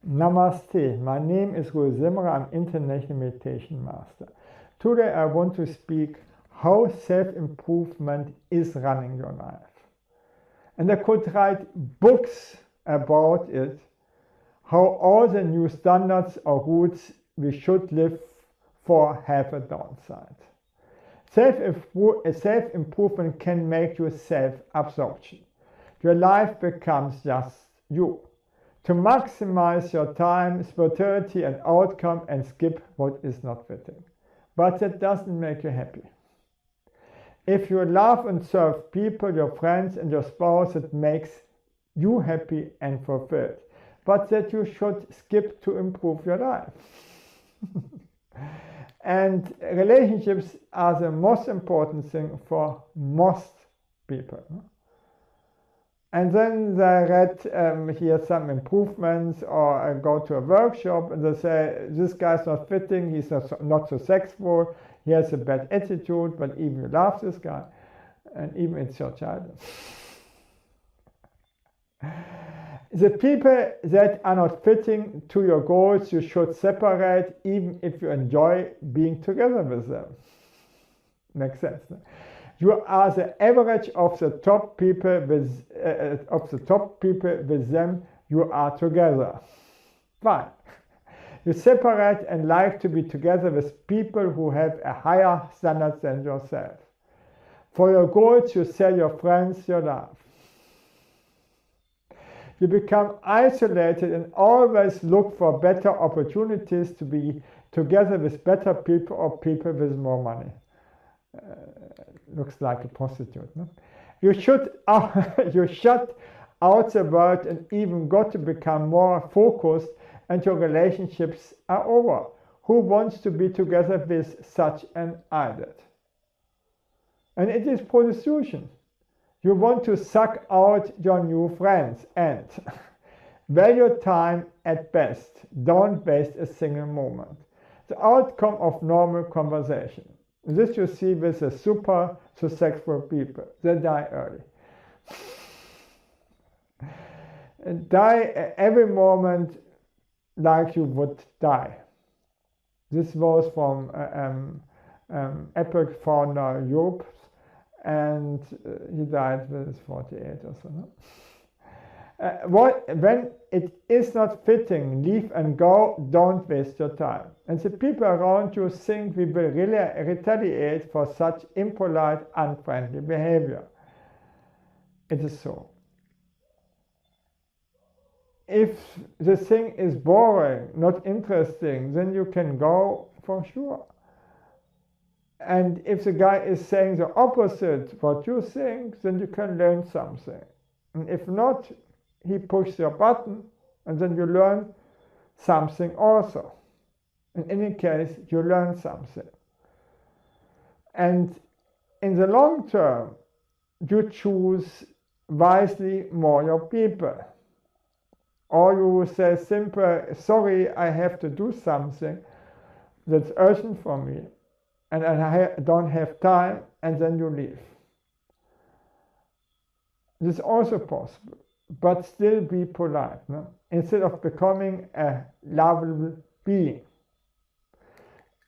Namaste, my name is Guru Simra, I'm International Meditation Master. Today I want to speak how self-improvement is running your life. And I could write books about it, how all the new standards or rules we should live for have a downside. Self-improvement can make you self-absorption. Your life becomes just you. To maximize your time, spirituality and outcome and skip what is not fitting. But that doesn't make you happy. If you love and serve people, your friends and your spouse, it makes you happy and fulfilled. But that you should skip to improve your life. And relationships are the most important thing for most people. And then they read here some improvements, or go to a workshop and they say, this guy's not fitting, he's not so sexual, he has a bad attitude, but even you love this guy, and even it's your child. The people that are not fitting to your goals, you should separate, even if you enjoy being together with them. Makes sense, no? You are the average of the top people with them you are together. Fine. You separate and like to be together with people who have a higher standard than yourself. For your goals, you sell your friends your love. You become isolated and always look for better opportunities to be together with better people or people with more money. Looks like a prostitute, no? You shut out the world and even got to become more focused, and your relationships are over. Who wants to be together with such an idiot? And it is prostitution. You want to suck out your new friends and value time at best. Don't waste a single moment. The outcome of normal conversation. This you see with the super successful people. They die early. Die every moment like you would die. This was from Apple founder Job, and he died with 48 or so. No? When it is not fitting, leave and go, don't waste your time. And the people around you think we will really retaliate for such impolite, unfriendly behavior. It is so. If the thing is boring, not interesting, then you can go for sure. And if the guy is saying the opposite what you think, then you can learn something. And if not, he pushes your button, and then you learn something also. In any case, you learn something. And in the long term, you choose wisely more your people. Or you say simple, sorry, I have to do something that's urgent for me, and I don't have time, and then you leave. This is also possible. But still be polite, no? Instead of becoming a lovable being.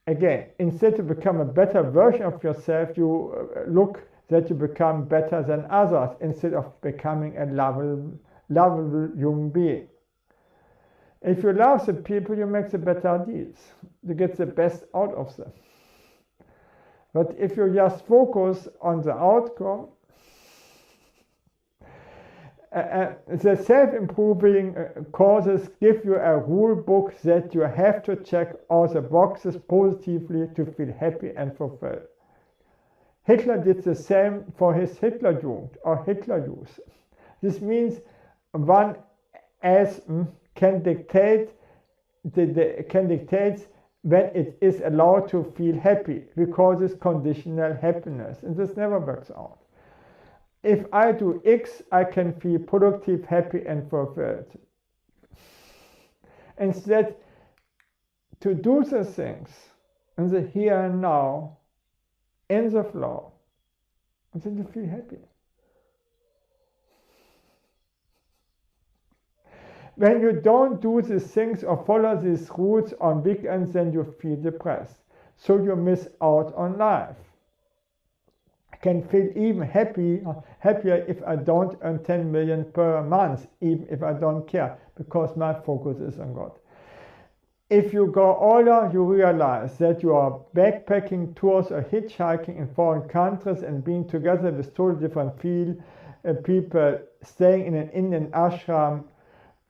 Again, instead to become a better version of yourself, you look that you become better than others instead of becoming a lovable human being. If you love the people, you make the better deals. You get the best out of them. But if you just focus on the outcome, the self-improving courses give you a rule book that you have to check all the boxes positively to feel happy and fulfilled. Hitler did the same for his Hitlerjugend or Hitler Youth. This means one as can dictate when it is allowed to feel happy, because it's conditional happiness, and this never works out. If I do X, I can feel productive, happy, and fulfilled. Instead, to do the things in the here and now, in the flow, and then you feel happy. When you don't do these things or follow these routes on weekends, then you feel depressed. So you miss out on life. I can feel even happier if I don't earn 10 million per month, even if I don't care, because my focus is on God. If you go older, you realize that you are backpacking tours or hitchhiking in foreign countries and being together with totally different people, staying in an Indian ashram,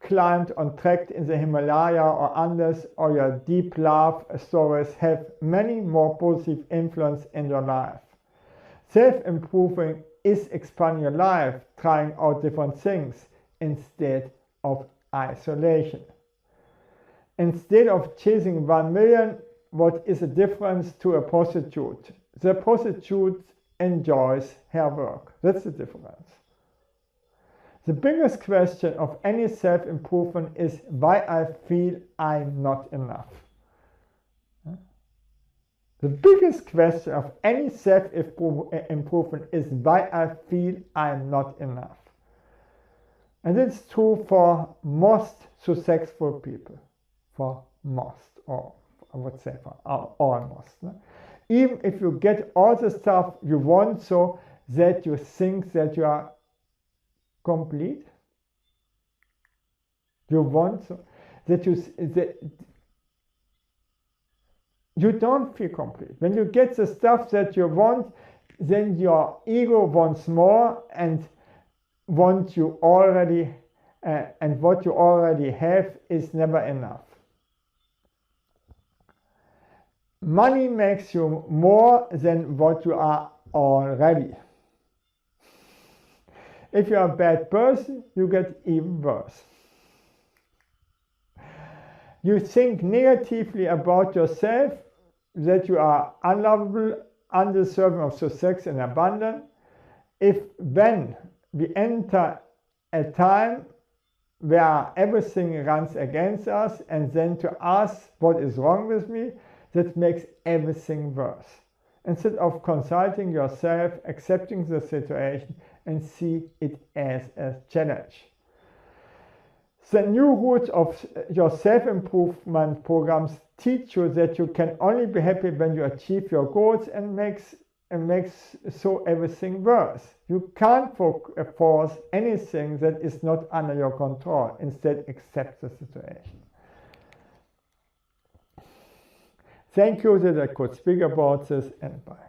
climbed on trek in the Himalaya or Andes, or your deep love stories have many more positive influence in your life. Self-improving is expanding your life, trying out different things instead of isolation. Instead of chasing 1 million, what is the difference to a prostitute? The prostitute enjoys her work. That's the difference. The biggest question of any self-improvement is why I feel I'm not enough. The biggest question of any self-improvement is why I feel I'm not enough. And it's true for most successful people. For most, or I would say for almost. Even if you get all the stuff you want, so that you think that you are complete, you want so that you don't feel complete. When you get the stuff that you want, then your ego wants more and what you already have is never enough. Money makes you more than what you are already. If you are a bad person, you get even worse. You think negatively about yourself, that you are unlovable, undeserving of success and abundance. When we enter a time where everything runs against us, and then to ask what is wrong with me, that makes everything worse. Instead of consulting yourself, accepting the situation, and see it as a challenge. The new routes of your self-improvement programs teach you that you can only be happy when you achieve your goals, and makes so everything worse. You can't force anything that is not under your control. Instead, accept the situation. Thank you that I could speak about this, and bye.